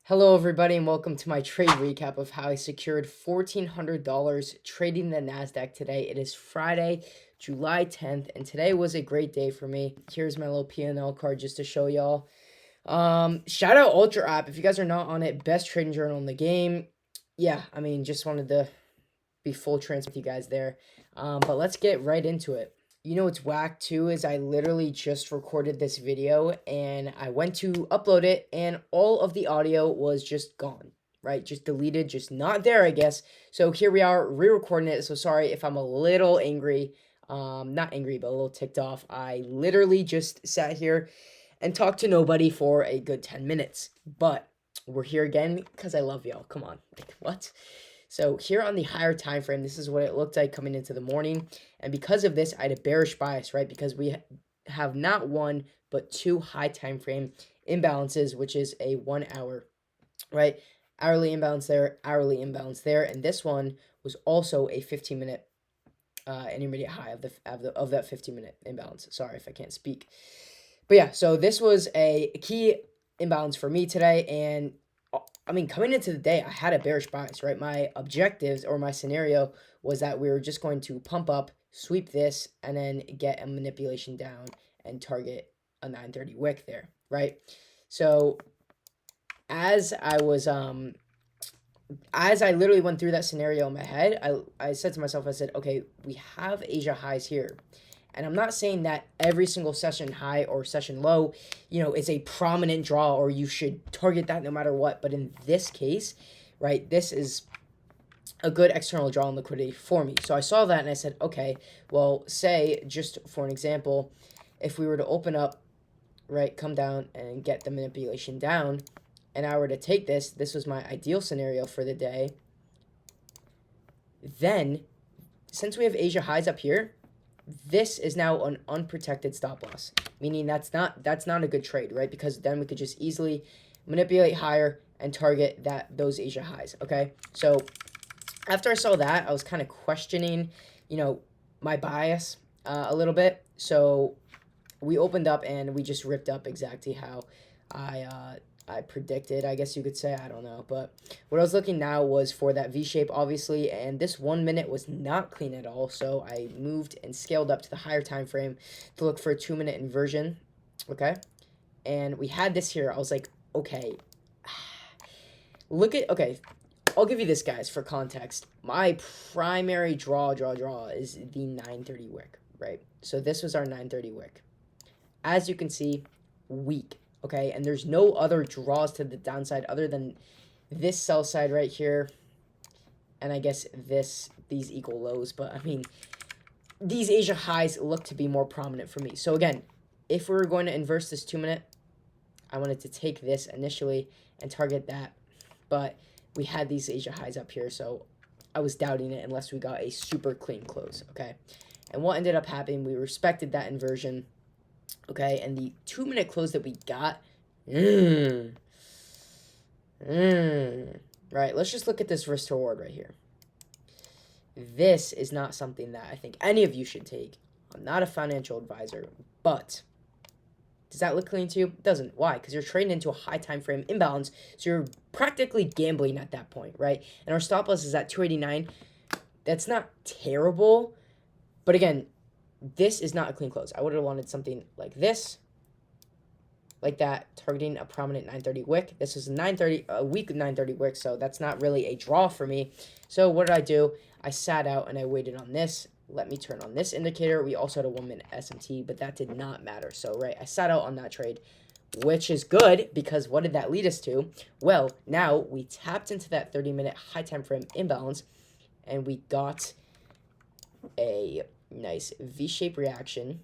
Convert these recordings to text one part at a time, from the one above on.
Hello, everybody, and welcome to my trade recap of how I secured $1,400 trading the NASDAQ today. It is Friday, July 10th, and today was a great day for me. Here's my little P&L card just to show y'all. Shout out Alltra app. If you guys are not on it, best trading journal in the game. Yeah, just wanted to be full transparent with you guys there. But let's get right into it. You know what's whack too is I literally just recorded this video and I went to upload it and all of the audio was just gone, right? Just deleted, just not there, I guess. So here we are re-recording it. So sorry if I'm a little angry, not angry, but a little ticked off. I literally just sat here and talked to nobody for a good 10 minutes, but we're here again because I love y'all. Come on, like, what? So here on the higher time frame, this is what it looked like coming into the morning. And because of this, I had a bearish bias, right? Because we have not one, but two high time frame imbalances, which is a 1 hour, right? Hourly imbalance there, hourly imbalance there. And this one was also a 15-minute intermediate high of that 15-minute imbalance. Sorry if I can't speak. But yeah, so this was a key imbalance for me today. And coming into the day, I had a bearish bias, right? My objectives or my scenario was that we were just going to pump up, sweep this, and then get a manipulation down and target a 930 wick there, right? So as I literally went through that scenario in my head, I said to myself, I said, okay, we have Asia highs here. And I'm not saying that every single session high or session low, is a prominent draw or you should target that no matter what. But in this case, right, this is a good external draw in liquidity for me. So I saw that and I said, okay, well, say, just for an example, if we were to open up, right, come down and get the manipulation down, and I were to take this was my ideal scenario for the day, then since we have Asia highs up here, this is now an unprotected stop loss, meaning that's not a good trade, right? Because then we could just easily manipulate higher and target those Asia highs, okay? So after I saw that, I was kind of questioning, my bias a little bit. So we opened up and we just ripped up exactly how I predicted, I guess you could say. I don't know. But what I was looking now was for that V-shape, obviously, and this 1 minute was not clean at all. So I moved and scaled up to the higher time frame to look for a 2-minute inversion, okay? And we had this here. I was like, okay, okay, I'll give you this, guys, for context. My primary draw is the 930 wick, right? So this was our 930 wick. As you can see, weak. Okay, and there's no other draws to the downside other than this sell side right here, and I guess these equal lows. But these Asia highs look to be more prominent for me. So again, if we were going to inverse this 2-minute, I wanted to take this initially and target that, but we had these Asia highs up here, so I was doubting it unless we got a super clean close. Okay, and what ended up happening, we respected that inversion. Okay, and the 2-minute close that we got, right, let's just look at this risk to reward right here. This is not something that I think any of you should take. I'm not a financial advisor, but does that look clean to you? It doesn't. Why? Because you're trading into a high time frame imbalance, so you're practically gambling at that point, right? And our stop loss is at 289. That's not terrible, but again, this is not a clean close. I would have wanted something like this, like that, targeting a prominent 930 wick. This is a weak 930 wick, so that's not really a draw for me. So what did I do? I sat out and I waited on this. Let me turn on this indicator. We also had a 1-minute SMT, but that did not matter. So, right, I sat out on that trade, which is good because what did that lead us to? Well, now we tapped into that 30-minute high time frame imbalance, and we got a nice V-shape reaction,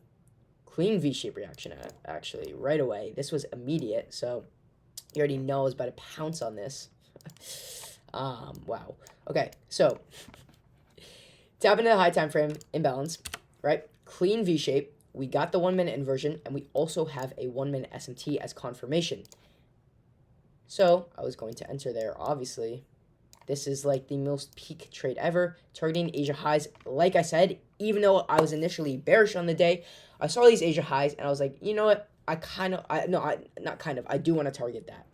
clean V-shape reaction, actually, right away. This was immediate, so you already know I was about to pounce on this. Wow. Okay, so tap into the high time frame imbalance, right? Clean V-shape. We got the 1-minute inversion, and we also have a 1-minute SMT as confirmation. So I was going to enter there, obviously. This is like the most peak trade ever, targeting Asia highs. Like I said, even though I was initially bearish on the day, I saw these Asia highs and I was like, you know what? I do want to target that.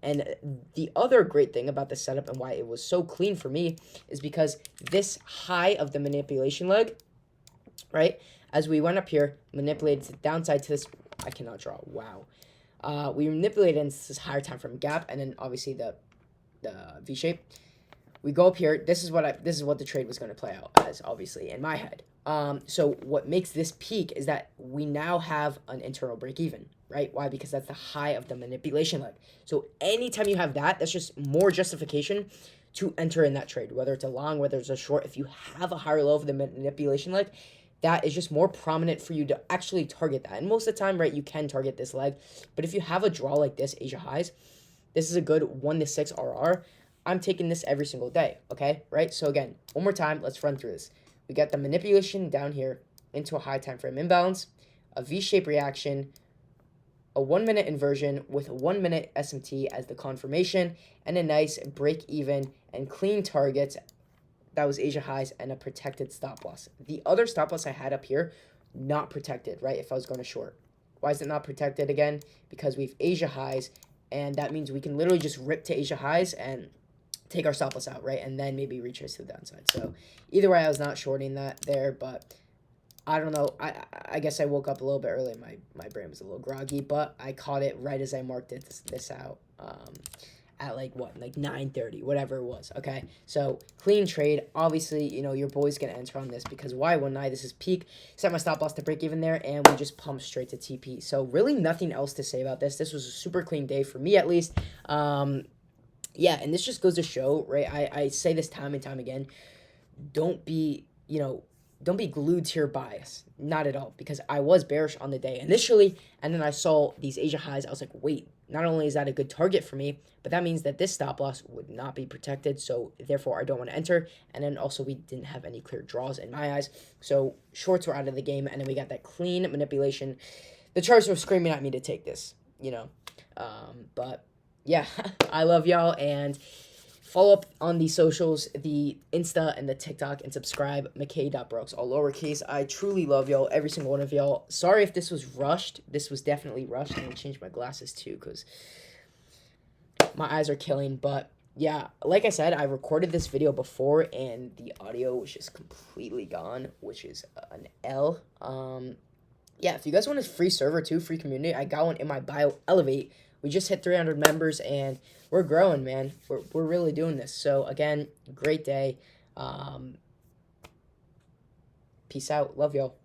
And the other great thing about the setup and why it was so clean for me is because this high of the manipulation leg, right, as we went up here, manipulated the downside to this, I cannot draw, wow. We manipulated into this higher time frame gap, and then obviously the V shape. We go up here. This is what the trade was going to play out as, obviously, in my head. So what makes this peak is that we now have an internal break even, right? Why? Because that's the high of the manipulation leg. So anytime you have that, that's just more justification to enter in that trade, whether it's a long, whether it's a short. If you have a higher low of the manipulation leg, that is just more prominent for you to actually target that. And most of the time, right, you can target this leg. But if you have a draw like this, Asia highs, this is a good 1 to 6 RR. I'm taking this every single day, okay, right? So again, one more time, let's run through this. We got the manipulation down here into a high time frame imbalance, a V-shaped reaction, a 1 minute inversion with a 1 minute SMT as the confirmation, and a nice break even and clean targets. That was Asia highs and a protected stop loss. The other stop loss I had up here, not protected, right, if I was going to short. Why is it not protected again? Because we have Asia highs, and that means we can literally just rip to Asia highs and take our stop loss out, right? And then maybe retrace to the downside. So either way, I was not shorting that there, but I don't know. I guess I woke up a little bit early. My brain was a little groggy, but I caught it right as I marked this out at like 9:30, whatever it was, okay? So clean trade. Obviously, you know, your boy's going to enter on this because why wouldn't I? This is peak. Set my stop loss to break even there, and we just pumped straight to TP. So really nothing else to say about this. This was a super clean day for me, at least. Yeah, and this just goes to show, right, I say this time and time again, don't be glued to your bias. Not at all, because I was bearish on the day initially, and then I saw these Asia highs. I was like, wait, not only is that a good target for me, but that means that this stop loss would not be protected, so therefore I don't want to enter. And then also we didn't have any clear draws in my eyes, so shorts were out of the game, and then we got that clean manipulation. The charts were screaming at me to take this, but yeah, I love y'all, and follow up on the socials, the Insta and the TikTok, and subscribe, McKay.Brooks, all lowercase. I truly love y'all, every single one of y'all. Sorry if this was rushed. This was definitely rushed. I'm going to change my glasses too because my eyes are killing. But yeah, like I said, I recorded this video before, and the audio was just completely gone, which is an L. Yeah, if you guys want a free server too, free community, I got one in my bio, Elevate. We just hit 300 members, and we're growing, man. We're really doing this. So, again, great day. Peace out. Love y'all.